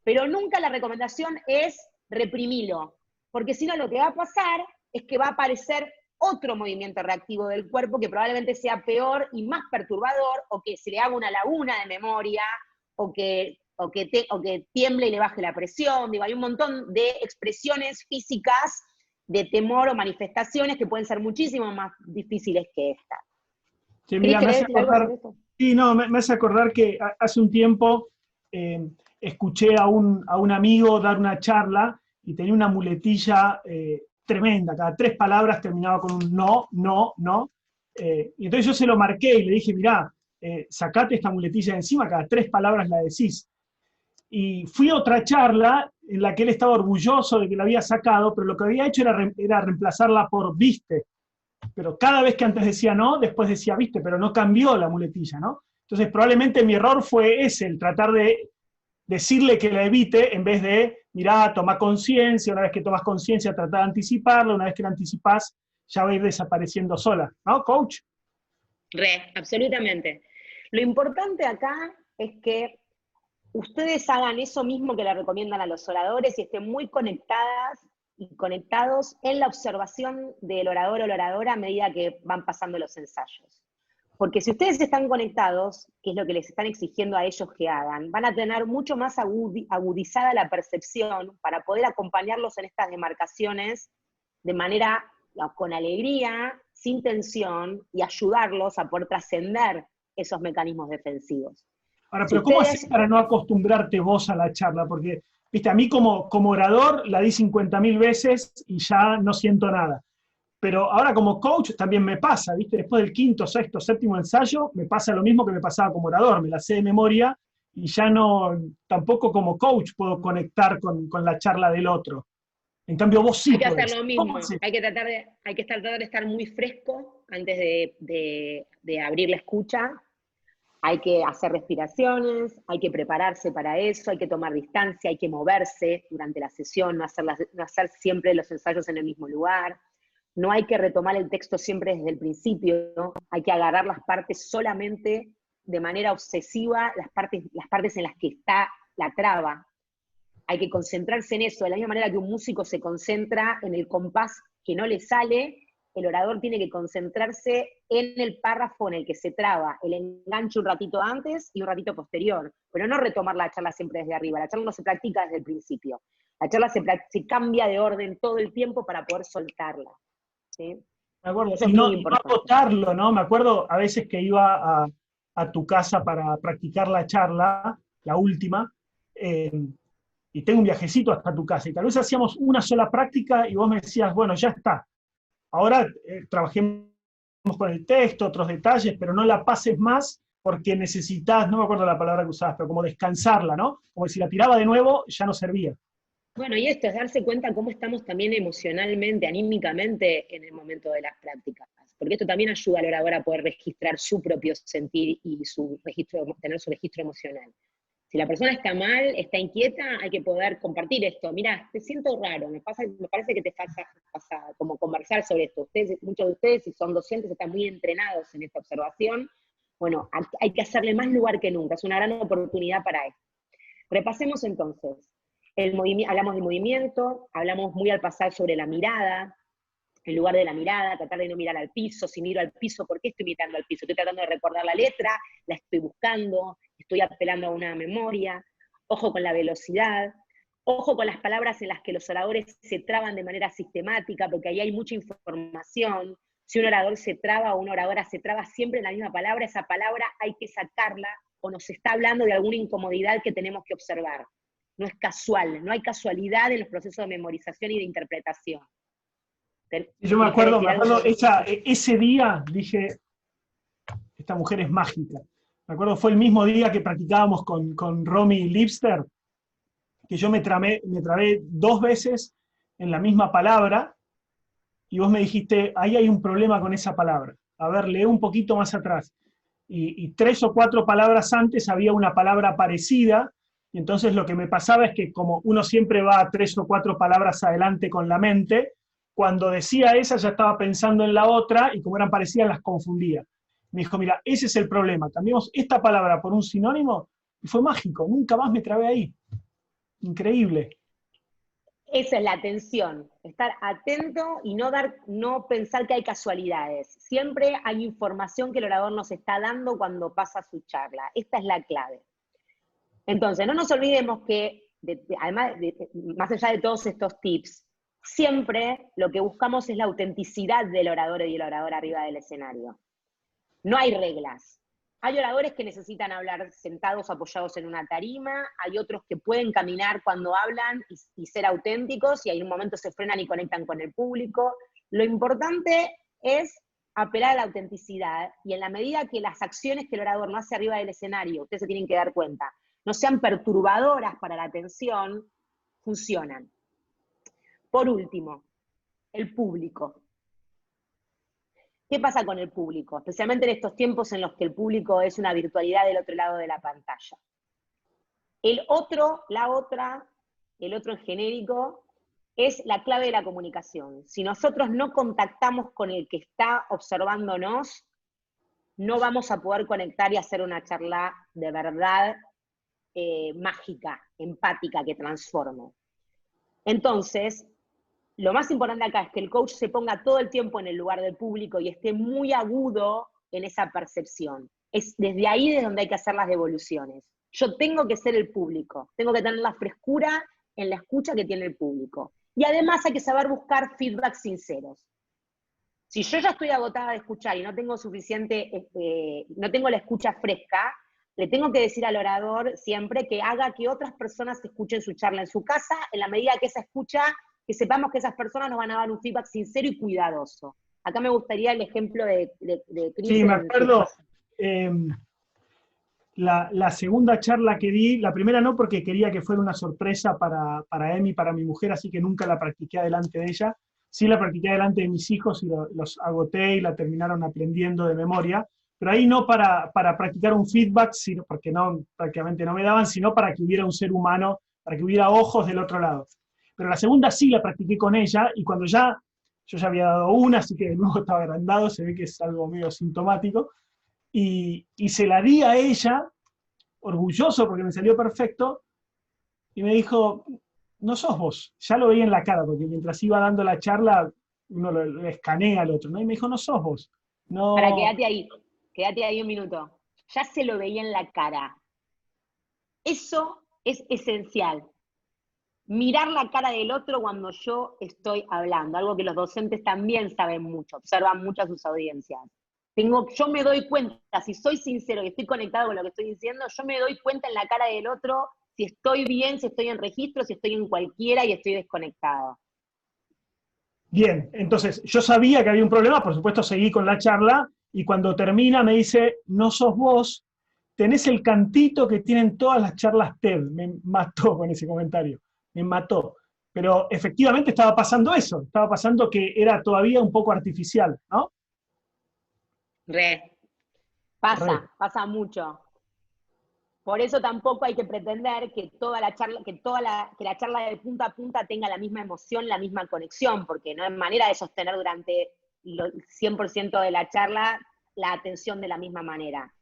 Pero nunca la recomendación es reprimirlo, porque si no lo que va a pasar es que va a aparecer otro movimiento reactivo del cuerpo que probablemente sea peor y más perturbador, o que se le haga una laguna de memoria, o que tiemble y le baje la presión. Digo, hay un montón de expresiones físicas de temor o manifestaciones que pueden ser muchísimo más difíciles que esta. Sí, mira, me hace acordar que hace un tiempo escuché a un amigo dar una charla y tenía una muletilla tremenda, cada 3 palabras terminaba con un no, no, no, y entonces yo se lo marqué y le dije, mirá, sacate esta muletilla de encima, cada 3 palabras la decís. Y fui a otra charla en la que él estaba orgulloso de que la había sacado, pero lo que había hecho era reemplazarla por viste. Pero cada vez que antes decía no, después decía viste, pero no cambió la muletilla, ¿no? Entonces probablemente mi error fue ese, el tratar de decirle que la evite, en vez de, mirá, toma conciencia, una vez que tomas conciencia, trata de anticiparla, una vez que la anticipás, ya va a ir desapareciendo sola, ¿no, coach? Absolutamente. Lo importante acá es que ustedes hagan eso mismo que le recomiendan a los oradores y estén muy conectadas y conectados en la observación del orador o la oradora a medida que van pasando los ensayos. Porque si ustedes están conectados, que es lo que les están exigiendo a ellos que hagan, van a tener mucho más agudizada la percepción para poder acompañarlos en estas demarcaciones de manera con alegría, sin tensión, y ayudarlos a poder trascender esos mecanismos defensivos. Ahora, pero ¿cómo haces para no acostumbrarte vos a la charla? Porque, viste, a mí como orador la di 50.000 veces y ya no siento nada. pero ahora como coach también me pasa, ¿viste? Después del quinto, sexto, séptimo ensayo, me pasa lo mismo que me pasaba como orador, me la sé de memoria y ya no, tampoco como coach puedo conectar con la charla del otro. En cambio, vos sí Hay que hacer podés. lo ¿Cómo mismo, haces? hay que tratar de estar muy fresco antes de abrir la escucha. Hay que hacer respiraciones, hay que prepararse para eso, hay que tomar distancia, hay que moverse durante la sesión, no hacer siempre los ensayos en el mismo lugar. No hay que retomar el texto siempre desde el principio, ¿no? Hay que agarrar las partes solamente de manera obsesiva, las partes en las que está la traba. Hay que concentrarse en eso, de la misma manera que un músico se concentra en el compás que no le sale, el orador tiene que concentrarse en el párrafo en el que se traba, el enganche un ratito antes y un ratito posterior, pero no retomar la charla siempre desde arriba, la charla no se practica desde el principio, la charla se cambia de orden todo el tiempo para poder soltarla, ¿sí? Me acuerdo, Eso es muy y no importante. agotarlo, ¿no? Me acuerdo a veces que iba a tu casa para practicar la charla, la última, eh, y tengo un viajecito hasta tu casa, y tal vez hacíamos una sola práctica y vos me decías, bueno, ya está, ahora trabajemos con el texto, otros detalles, pero no la pases más porque necesitas, no me acuerdo la palabra que usabas, pero como descansarla, ¿no? Como si la tiraba de nuevo, ya no servía. Bueno, y esto es darse cuenta cómo estamos también emocionalmente, anímicamente en el momento de las prácticas, porque esto también ayuda al orador a poder registrar su propio sentir y tener su registro emocional. Si la persona está mal, está inquieta, hay que poder compartir esto. Mira, te siento raro, me parece que te pasa como conversar sobre esto. Muchos de ustedes, si son docentes, están muy entrenados en esta observación. Bueno, hay que hacerle más lugar que nunca, es una gran oportunidad para esto. Repasemos entonces. Hablamos del movimiento, hablamos muy al pasar sobre la mirada, en lugar de la mirada, tratar de no mirar al piso. Si miro al piso, ¿por qué estoy mirando al piso? Estoy tratando de recordar la letra, la estoy buscando, estoy apelando a una memoria. Ojo con la velocidad, ojo con las palabras en las que los oradores se traban de manera sistemática, porque ahí hay mucha información. Si un orador se traba o una oradora se traba siempre en la misma palabra, esa palabra hay que sacarla o nos está hablando de alguna incomodidad que tenemos que observar. No es casual, no hay casualidad en los procesos de memorización y de interpretación. Y yo me acuerdo ese día dije, esta mujer es mágica. Me acuerdo, fue el mismo día que practicábamos con Romy Lipster, que yo me trabé 2 veces en la misma palabra, y vos me dijiste, ahí hay un problema con esa palabra. A ver, lee un poquito más atrás. Y 3 o 4 palabras antes había una palabra parecida, y entonces lo que me pasaba es que como uno siempre va 3 o 4 palabras adelante con la mente, cuando decía esa ya estaba pensando en la otra, y como eran parecidas las confundía. Me dijo, mira, ese es el problema, cambiamos esta palabra por un sinónimo, y fue mágico, nunca más me trabé ahí. Increíble. Esa es la atención, estar atento y no pensar que hay casualidades. Siempre hay información que el orador nos está dando cuando pasa su charla. Esta es la clave. Entonces, no nos olvidemos que, además, más allá de todos estos tips, siempre lo que buscamos es la autenticidad del orador y del orador arriba del escenario. No hay reglas. Hay oradores que necesitan hablar sentados, apoyados en una tarima, hay otros que pueden caminar cuando hablan y ser auténticos, y en un momento se frenan y conectan con el público. Lo importante es apelar a la autenticidad, y en la medida que las acciones que el orador no hace arriba del escenario, ustedes se tienen que dar cuenta, no sean perturbadoras para la atención, funcionan. Por último, el público. ¿Qué pasa con el público? Especialmente en estos tiempos en los que el público es una virtualidad del otro lado de la pantalla. El otro, el otro en genérico, es la clave de la comunicación. Si nosotros no contactamos con el que está observándonos, no vamos a poder conectar y hacer una charla de verdad mágica, empática, que transforme. Entonces, lo más importante acá es que el coach se ponga todo el tiempo en el lugar del público y esté muy agudo en esa percepción. Es desde ahí desde donde hay que hacer las devoluciones. Yo tengo que ser el público, tengo que tener la frescura en la escucha que tiene el público. Y además hay que saber buscar feedback sinceros. Si yo ya estoy agotada de escuchar y no tengo no tengo la escucha fresca, le tengo que decir al orador siempre que haga que otras personas escuchen su charla en su casa, en la medida que esa escucha que sepamos que esas personas nos van a dar un feedback sincero y cuidadoso. Acá me gustaría el ejemplo de Cris. Sí, me acuerdo. La segunda charla que di, la primera no porque quería que fuera una sorpresa para Emi, para mi mujer, así que nunca la practiqué delante de ella. Sí la practiqué delante de mis hijos y los agoté y la terminaron aprendiendo de memoria, pero ahí no para practicar un feedback, sino porque prácticamente no me daban, sino para que hubiera un ser humano, para que hubiera ojos del otro lado. Pero la segunda sí la practiqué con ella, y cuando yo ya había dado una, así que de nuevo estaba agrandado, se ve que es algo medio sintomático, y se la di a ella, orgulloso porque me salió perfecto, y me dijo, no sos vos. Ya lo veía en la cara, porque mientras iba dando la charla, uno lo escanea al otro, ¿no? Y me dijo, no sos vos. Para, No. quédate ahí un minuto. Ya se lo veía en la cara. Eso es esencial. Mirar la cara del otro cuando yo estoy hablando, algo que los docentes también saben mucho, observan mucho a sus audiencias. Yo me doy cuenta, si soy sincero y estoy conectado con lo que estoy diciendo, yo me doy cuenta en la cara del otro si estoy bien, si estoy en registro, si estoy en cualquiera y estoy desconectado. Bien, entonces yo sabía que había un problema, por supuesto seguí con la charla, y cuando termina me dice, no sos vos, tenés el cantito que tienen todas las charlas TED. Me mató con ese comentario, me mató. Pero efectivamente estaba pasando eso, estaba pasando que era todavía un poco artificial, ¿no? Pasa mucho. Por eso tampoco hay que pretender que la charla de punta a punta tenga la misma emoción, la misma conexión, porque no hay manera de sostener durante el 100% de la charla la atención de la misma manera.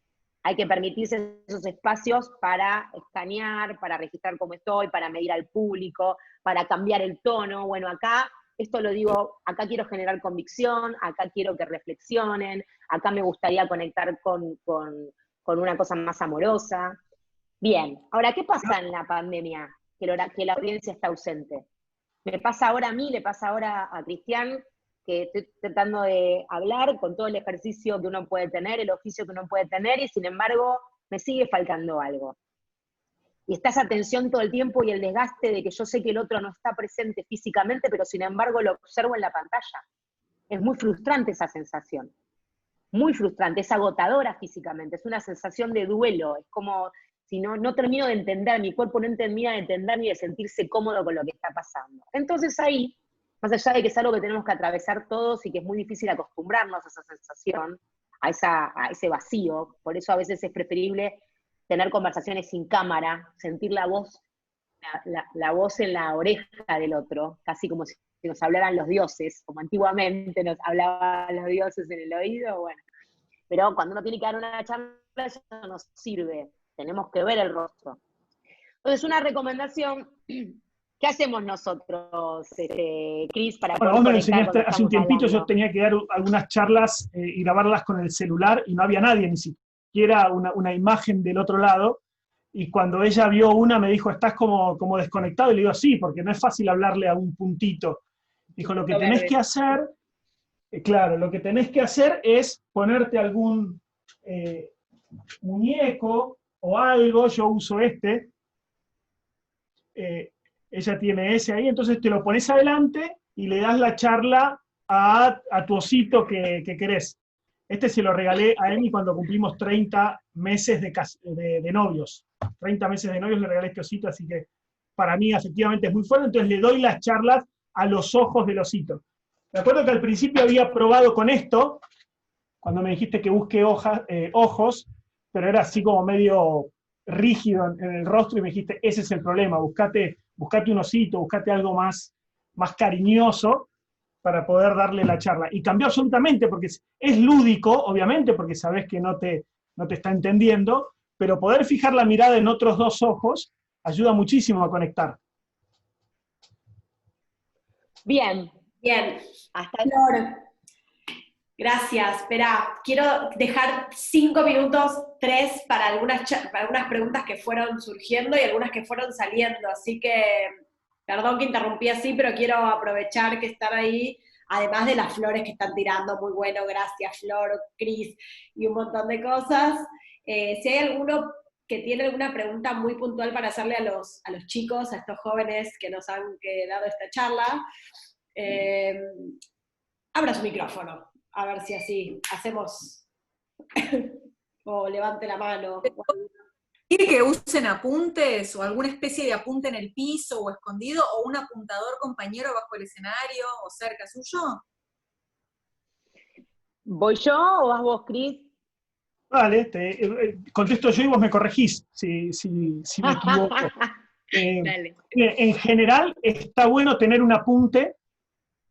Hay que permitirse esos espacios para escanear, para registrar cómo estoy, para medir al público, para cambiar el tono. Bueno, acá, esto lo digo, acá quiero generar convicción, acá quiero que reflexionen, acá me gustaría conectar con una cosa más amorosa. Bien, ahora, ¿qué pasa en la pandemia? Que la audiencia está ausente. Me pasa ahora a mí, le pasa ahora a Cristian, que estoy tratando de hablar con todo el ejercicio que uno puede tener, el oficio que uno puede tener, y sin embargo me sigue faltando algo. Y está esa tensión todo el tiempo y el desgaste de que yo sé que el otro no está presente físicamente, pero sin embargo lo observo en la pantalla. Es muy frustrante esa sensación. Muy frustrante, es agotadora físicamente, es una sensación de duelo, es como si no termino de entender, mi cuerpo no termina de entender ni de sentirse cómodo con lo que está pasando. Entonces ahí, más allá de que es algo que tenemos que atravesar todos y que es muy difícil acostumbrarnos a esa sensación, a ese vacío, por eso a veces es preferible tener conversaciones sin cámara, sentir la voz en la oreja del otro, casi como si nos hablaran los dioses, como antiguamente nos hablaban los dioses en el oído, bueno. Pero cuando uno tiene que dar una charla, eso no nos sirve, tenemos que ver el rostro. Entonces, una recomendación, ¿qué hacemos nosotros, Cris, para Bueno, poder vos me lo conectar enseñaste cuando hace un estamos tiempito, yo hablando? tenía que dar algunas charlas y grabarlas con el celular, y no había nadie, ni siquiera una imagen del otro lado. Y cuando ella vio una, me dijo, estás como desconectado, y le digo, sí, porque no es fácil hablarle a un puntito. Dijo, lo que tenés que hacer, claro, lo que tenés que hacer es ponerte algún muñeco o algo, yo uso ella tiene ese ahí, entonces te lo pones adelante y le das la charla a tu osito que querés. Este se lo regalé a Emi cuando cumplimos 30 meses de novios. 30 meses de novios le regalé este osito, así que para mí efectivamente es muy fuerte, entonces le doy las charlas a los ojos del osito. Me acuerdo que al principio había probado con esto, cuando me dijiste que busque ojos, pero era así como medio rígido en el rostro, y me dijiste, ese es el problema, buscate un osito, buscate algo más cariñoso para poder darle la charla. Y cambió absolutamente, porque es lúdico, obviamente, porque sabes que no te está entendiendo, pero poder fijar la mirada en otros dos ojos ayuda muchísimo a conectar. Bien. Hasta Flor. Gracias. Espera, quiero dejar 5 minutos, 3, para algunas preguntas que fueron surgiendo y algunas que fueron saliendo. Así que, perdón que interrumpí así, pero quiero aprovechar que están ahí, además de las flores que están tirando. Muy bueno, gracias Flor, Cris, y un montón de cosas. Si hay alguno que tiene alguna pregunta muy puntual para hacerle a los chicos, a estos jóvenes que nos han dado esta charla, abra su micrófono, a ver si así hacemos, o levante la mano. ¿Quiere que usen apuntes o alguna especie de apunte en el piso o escondido o un apuntador compañero bajo el escenario o cerca suyo? ¿Voy yo o vas vos, Cris? Vale, contesto yo y vos me corregís si me equivoco. Dale. En general está bueno tener un apunte,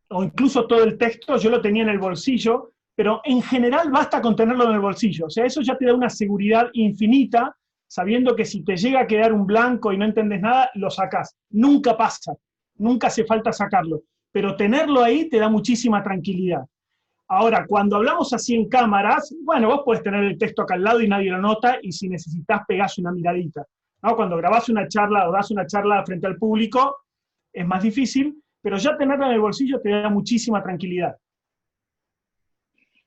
o incluso todo el texto, yo lo tenía en el bolsillo, pero en general basta con tenerlo en el bolsillo. O sea, eso ya te da una seguridad infinita, sabiendo que si te llega a quedar un blanco y no entendés nada, lo sacás. Nunca pasa, nunca hace falta sacarlo, pero tenerlo ahí te da muchísima tranquilidad. Ahora, cuando hablamos así en cámaras, bueno, vos podés tener el texto acá al lado y nadie lo nota, y si necesitas pegás una miradita, ¿no? Cuando grabás una charla o das una charla frente al público, es más difícil, pero ya tenerlo en el bolsillo te da muchísima tranquilidad.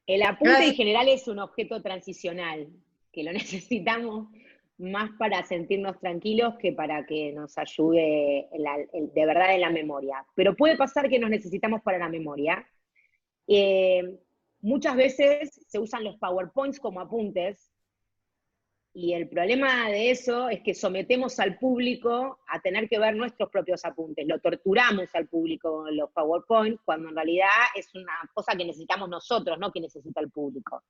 El apunte en general es un objeto transicional, que lo necesitamos más para sentirnos tranquilos que para que nos ayude de verdad en la memoria. Pero puede pasar que nos necesitamos para la memoria. Muchas veces se usan los PowerPoints como apuntes, y el problema de eso es que sometemos al público a tener que ver nuestros propios apuntes, lo torturamos al público con los PowerPoints, cuando en realidad es una cosa que necesitamos nosotros, no que necesita el público.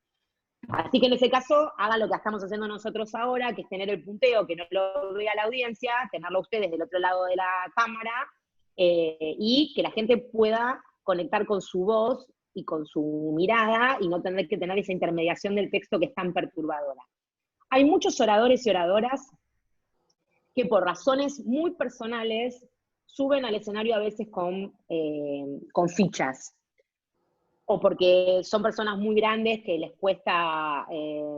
Así que en ese caso, hagan lo que estamos haciendo nosotros ahora, que es tener el punteo, que no lo vea la audiencia, tenerlo ustedes del otro lado de la cámara, y que la gente pueda conectar con su voz y con su mirada, y no tener que tener esa intermediación del texto que es tan perturbadora. Hay muchos oradores y oradoras que por razones muy personales suben al escenario a veces con fichas, o porque son personas muy grandes que les cuesta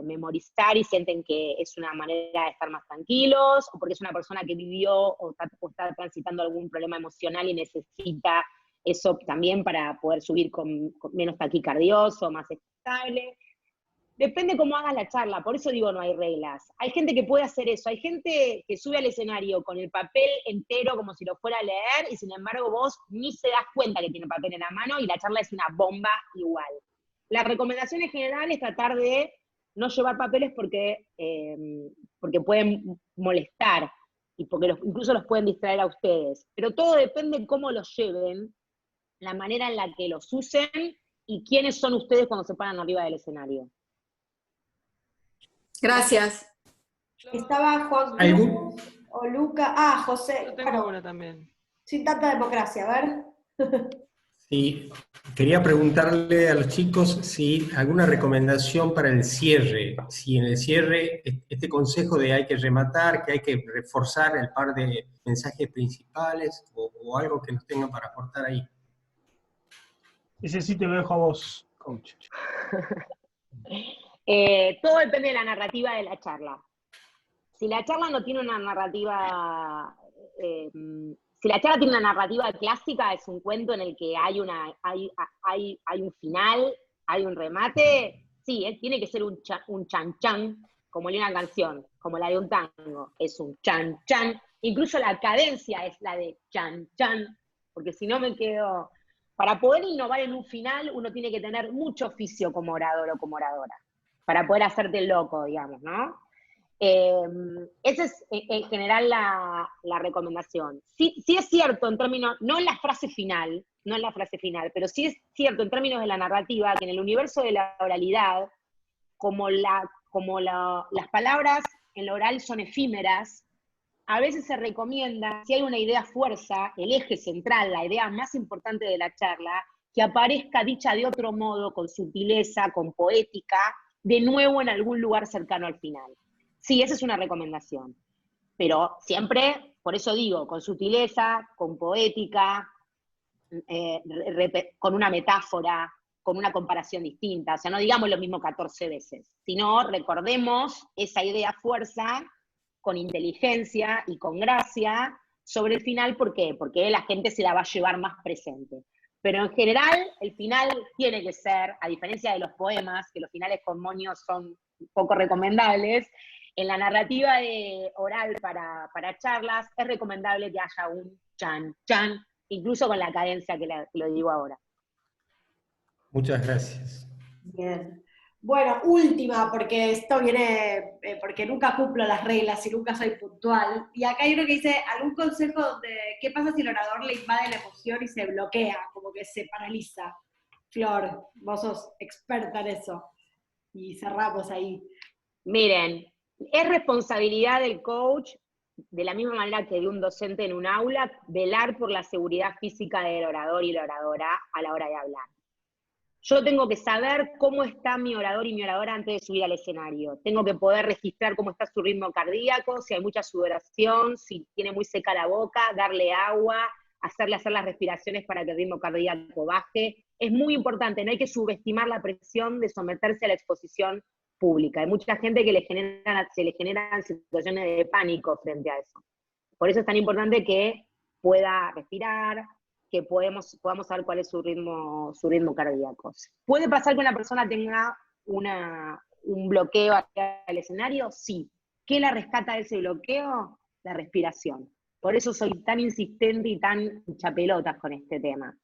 memorizar y sienten que es una manera de estar más tranquilos, o porque es una persona que vivió o está transitando algún problema emocional y necesita eso también para poder subir con menos taquicardioso, más estable. Depende cómo hagas la charla, por eso digo no hay reglas. Hay gente que puede hacer eso, hay gente que sube al escenario con el papel entero como si lo fuera a leer, y sin embargo vos ni se das cuenta que tiene papel en la mano y la charla es una bomba igual. La recomendación en general es tratar de no llevar papeles porque pueden molestar, y porque incluso los pueden distraer a ustedes. Pero todo depende de cómo los lleven, la manera en la que los usen, y quiénes son ustedes cuando se paran arriba del escenario. Gracias. Estaba Juan ¿Algún? o Luca. José. Yo tengo una también. Sin tanta democracia, a ver. Sí, quería preguntarle a los chicos si alguna recomendación para el cierre, si en el cierre este consejo de hay que rematar, que hay que reforzar el par de mensajes principales o algo que nos tengan para aportar ahí. Ese sí te lo dejo a vos, coach. Todo depende de la narrativa de la charla. Si la charla no tiene una narrativa, si la charla tiene una narrativa clásica, es un cuento en el que hay un final, hay un remate, sí, tiene que ser un chan-chan, como en una canción, como la de un tango, es un chan-chan. Incluso la cadencia es la de chan-chan, porque si no me quedo... Para poder innovar en un final, uno tiene que tener mucho oficio como orador o como oradora, para poder hacerte loco, digamos, ¿no? Esa es en general la recomendación. Sí es cierto en términos, no en la frase final, pero sí es cierto en términos de la narrativa, que en el universo de la oralidad, como las palabras en lo oral son efímeras, a veces se recomienda, si hay una idea fuerza, el eje central, la idea más importante de la charla, que aparezca dicha de otro modo, con sutileza, con poética, de nuevo en algún lugar cercano al final. Sí, esa es una recomendación. Pero siempre, por eso digo, con sutileza, con poética, con una metáfora, con una comparación distinta. O sea, no digamos lo mismo 14 veces, sino recordemos esa idea fuerza con inteligencia y con gracia sobre el final. ¿Por qué? Porque la gente se la va a llevar más presente. Pero en general, el final tiene que ser, a diferencia de los poemas, que los finales con moños son poco recomendables, En la narrativa oral para charlas es recomendable que haya un chan, chan, incluso con la cadencia que lo digo ahora. Muchas gracias. Bien. Bueno, última, porque esto viene, porque nunca cumplo las reglas y nunca soy puntual. Y acá hay uno que dice, ¿algún consejo de qué pasa si el orador le invade la emoción y se bloquea, como que se paraliza? Flor, vos sos experta en eso. Y cerramos ahí. Miren, es responsabilidad del coach, de la misma manera que de un docente en un aula, velar por la seguridad física del orador y la oradora a la hora de hablar. Yo tengo que saber cómo está mi orador y mi oradora antes de subir al escenario. Tengo que poder registrar cómo está su ritmo cardíaco, si hay mucha sudoración, si tiene muy seca la boca, darle agua, hacerle hacer las respiraciones para que el ritmo cardíaco baje. Es muy importante, no hay que subestimar la presión de someterse a la exposición pública. Hay mucha gente que se le generan situaciones de pánico frente a eso. Por eso es tan importante que pueda respirar, que podamos saber cuál es su ritmo cardíaco. ¿Puede pasar que una persona tenga un bloqueo hacia el escenario? Sí. ¿Qué la rescata de ese bloqueo? La respiración. Por eso soy tan insistente y tan chapelotas con este tema.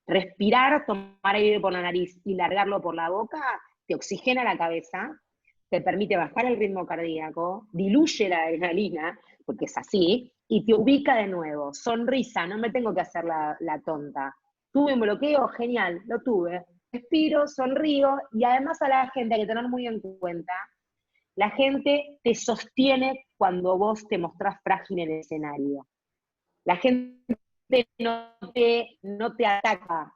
Respirar, tomar aire por la nariz y largarlo por la boca, te oxigena la cabeza, te permite bajar el ritmo cardíaco, diluye la adrenalina, porque es así, y te ubica de nuevo. Sonrisa, no me tengo que hacer la tonta. ¿Tuve un bloqueo? Genial, lo tuve. Respiro, sonrío, y además a la gente hay que tener muy en cuenta, la gente te sostiene cuando vos te mostrás frágil en el escenario. La gente no te ataca,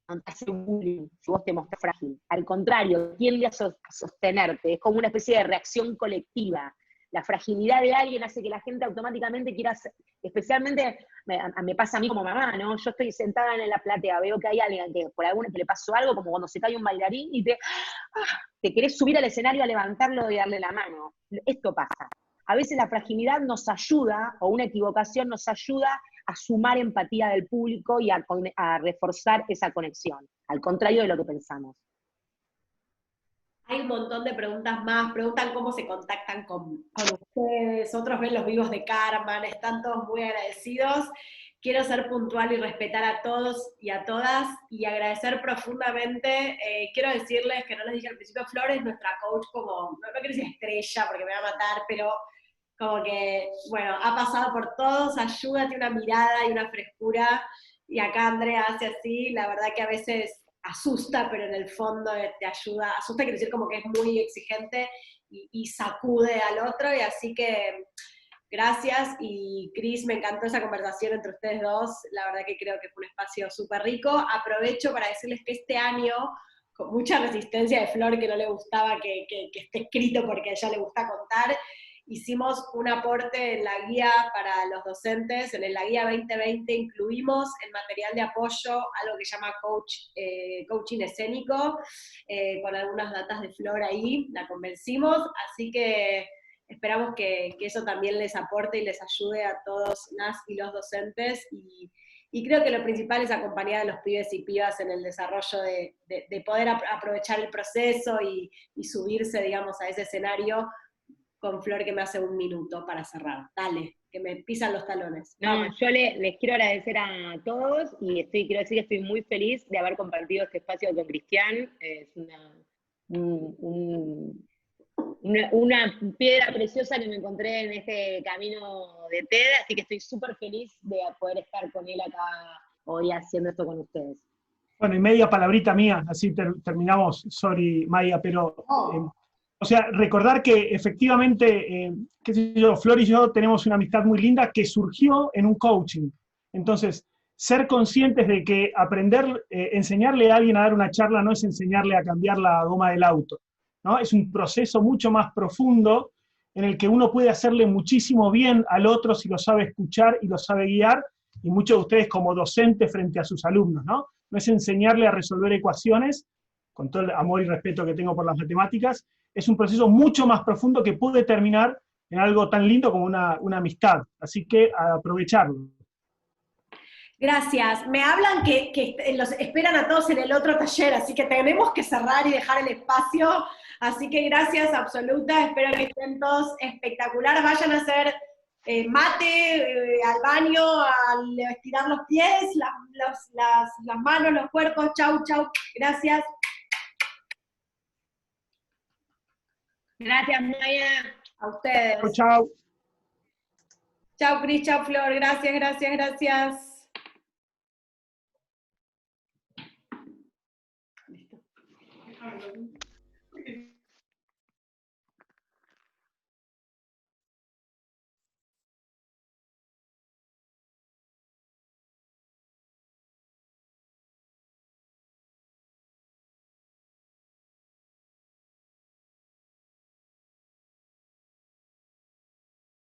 no te hace bullying si vos te mostrás frágil. Al contrario, tiende a sostenerte. Es como una especie de reacción colectiva. La fragilidad de alguien hace que la gente automáticamente quiera hacer, especialmente me pasa a mí como mamá, ¿no? Yo estoy sentada en la platea, veo que hay alguien que por alguna que le pasó algo, como cuando se cae un bailarín y te querés subir al escenario a levantarlo y darle la mano. Esto pasa. A veces la fragilidad nos ayuda, o una equivocación nos ayuda a sumar empatía del público y a reforzar esa conexión, al contrario de lo que pensamos. Hay un montón de preguntas más, preguntan cómo se contactan con ustedes, otros ven los vivos de Carmen, están todos muy agradecidos. Quiero ser puntual y respetar a todos y a todas, y agradecer profundamente. Quiero decirles, que no les dije al principio, Flor es nuestra coach como, no quiero decir estrella porque me va a matar, pero como que, bueno, ha pasado por todos, ayuda, tiene una mirada y una frescura, y acá Andrea hace así, la verdad que a veces asusta, pero en el fondo te ayuda. Asusta quiere decir como que es muy exigente y sacude al otro, y así que gracias. Y Cris, me encantó esa conversación entre ustedes dos, la verdad que creo que fue un espacio súper rico. Aprovecho para decirles que este año, con mucha resistencia de Flor, que no le gustaba que esté escrito porque a ella le gusta contar, hicimos un aporte en la guía para los docentes. En la guía 2020 incluimos el material de apoyo, algo que se llama coaching escénico, con algunas datas de Flor ahí, la convencimos, así que esperamos que eso también les aporte y les ayude a todos las y los docentes, y creo que lo principal es acompañar a los pibes y pibas en el desarrollo de poder aprovechar el proceso y subirse, digamos, a ese escenario, con Flor, que me hace un minuto para cerrar. Dale, que me pisan los talones. No, yo les quiero agradecer a todos, y quiero decir que estoy muy feliz de haber compartido este espacio con Cristian. Es una piedra preciosa que me encontré en este camino de TED, así que estoy súper feliz de poder estar con él acá hoy haciendo esto con ustedes. Bueno, y media palabrita mía, así terminamos, sorry Maya, pero... o sea, recordar que efectivamente, qué sé yo, Flor y yo tenemos una amistad muy linda que surgió en un coaching. Entonces, ser conscientes de que enseñarle a alguien a dar una charla no es enseñarle a cambiar la goma del auto, ¿no? Es un proceso mucho más profundo en el que uno puede hacerle muchísimo bien al otro si lo sabe escuchar y lo sabe guiar, y muchos de ustedes como docentes frente a sus alumnos, ¿no? No es enseñarle a resolver ecuaciones, con todo el amor y respeto que tengo por las matemáticas. Es un proceso mucho más profundo que puede terminar en algo tan lindo como una amistad. Así que a aprovecharlo. Gracias. Me hablan que los esperan a todos en el otro taller, así que tenemos que cerrar y dejar el espacio Así que gracias absoluta, espero que estén todos espectacular, vayan a hacer mate, al baño, al estirar los pies, las manos, los cuerpos, chau, chau, gracias. Gracias, Maya. A ustedes. Chau, chau. Chau, Cris, chau, Flor, gracias, gracias, gracias. Listo.